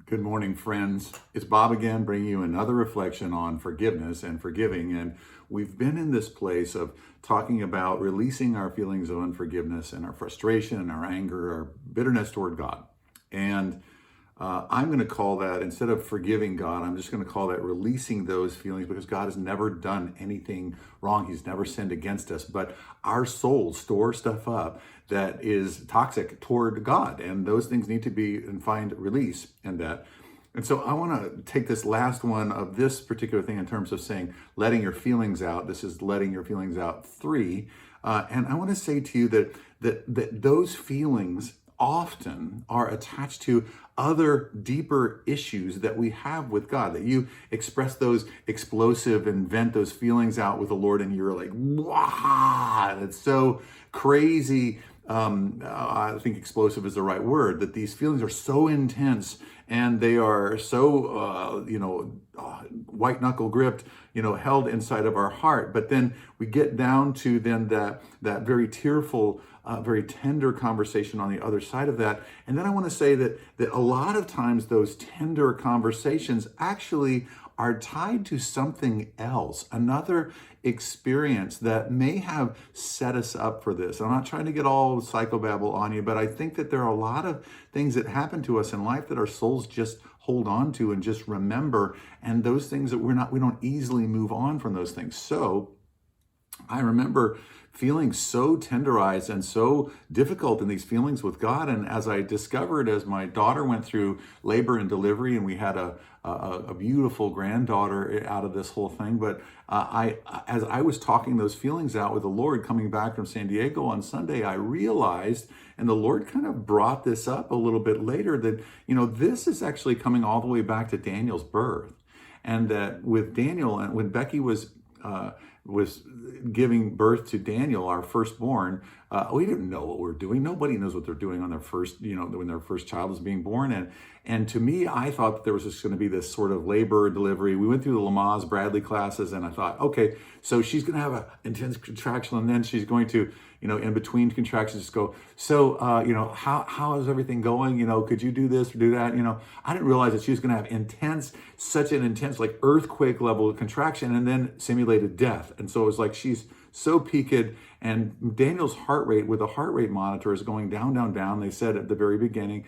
Good morning, friends. It's Bob again, bringing you another reflection on forgiveness and forgiving. And we've been in this place of talking about releasing our feelings of unforgiveness and our frustration and our anger, our bitterness toward God. And I'm going to call that, instead of forgiving God, I'm just going to call that releasing those feelings, because God has never done anything wrong. He's never sinned against us. But our souls store stuff up that is toxic toward God. And those things need to be and find release in that. And so I want to take this last one of this particular thing in terms of saying, letting your feelings out. This is letting your feelings out 3. And I want to say to you that those feelings often are attached to other deeper issues that we have with God, that you express those explosive and vent those feelings out with the Lord, and you're like, wow, it's so crazy. I think explosive is the right word, that these feelings are so intense and they are so, white knuckle gripped, held inside of our heart. But then we get down to then that very tearful, very tender conversation on the other side of that. And then I want to say that a lot of times those tender conversations actually are tied to something else, another experience that may have set us up for this. I'm not trying to get all psychobabble on you, but I think that there are a lot of things that happen to us in life that our souls just hold on to and just remember, and those things that we don't easily move on from those things. So I remember feeling so tenderized and so difficult in these feelings with God. And as I discovered, as my daughter went through labor and delivery, and we had a beautiful granddaughter out of this whole thing, but as I was talking those feelings out with the Lord coming back from San Diego on Sunday, I realized, and the Lord kind of brought this up a little bit later, that, this is actually coming all the way back to Daniel's birth. And that with Daniel, and when Becky was giving birth to Daniel, our firstborn, we didn't know what we were doing. Nobody knows what they're doing on their first, when their first child is being born. And to me, I thought that there was just going to be this sort of labor delivery. We went through the Lamaze Bradley classes, and I thought, okay, so she's going to have an intense contraction, and then she's going to, in between contractions, just go, so, how is everything going? Could you do this or do that? I didn't realize that she was going to have such an intense, like earthquake level of contraction, and then simulated death. And so it was like, she's so peaked, and Daniel's heart rate with a heart rate monitor is going down, down, down. They said at the very beginning,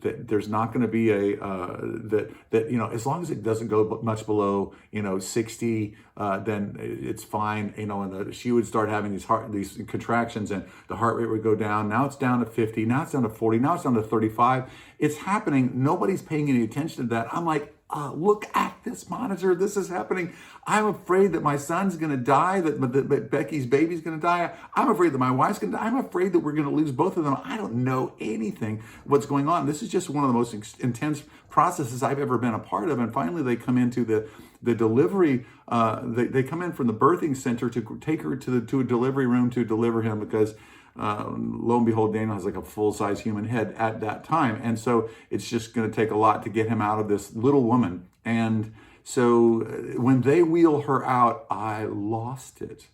that there's not going to be as long as it doesn't go much below 60, then it's fine. And she would start having these contractions, and the heart rate would go down. Now it's down to 50. Now it's down to 40. Now it's down to 35. It's happening. Nobody's paying any attention to that. I'm like, look at this monitor. This is happening. I'm afraid that my son's going to die, that Becky's baby's going to die. I'm afraid that my wife's going to die. I'm afraid that we're going to lose both of them. I don't know anything what's going on. This is just one of the most intense processes I've ever been a part of. And finally, they come into the delivery. They come in from the birthing center to take her to a delivery room to deliver him, because lo and behold, Daniel has like a full-size human head at that time. And so it's just going to take a lot to get him out of this little woman. And so when they wheel her out, I lost it.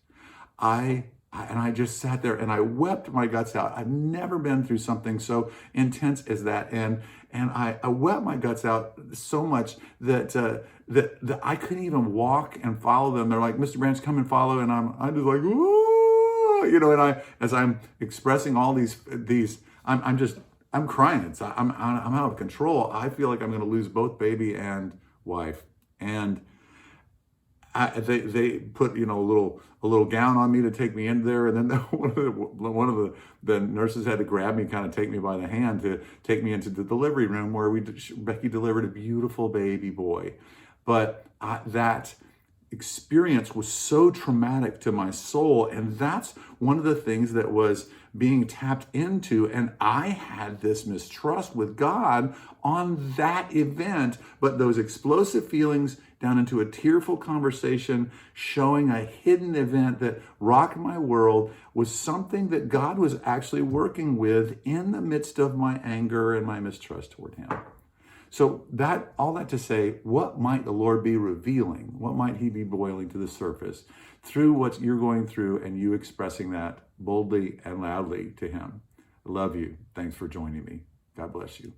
I just sat there and I wept my guts out. I've never been through something so intense as that. And I wept my guts out so much that I couldn't even walk and follow them. They're like, Mr. Branch, come and follow. And I'm just like, ooh. And as I'm expressing all these, I'm crying. I'm out of control. I feel like I'm going to lose both baby and wife. And they put a little gown on me to take me in there, and then one of the nurses had to grab me, kind of take me by the hand to take me into the delivery room, where Becky delivered a beautiful baby boy. But that experience was so traumatic to my soul, and that's one of the things that was being tapped into. And I had this mistrust with God on that event, but those explosive feelings down into a tearful conversation showing a hidden event that rocked my world was something that God was actually working with in the midst of my anger and my mistrust toward him. So all that to say, what might the Lord be revealing? What might he be boiling to the surface through what you're going through, and you expressing that boldly and loudly to him? I love you. Thanks for joining me. God bless you.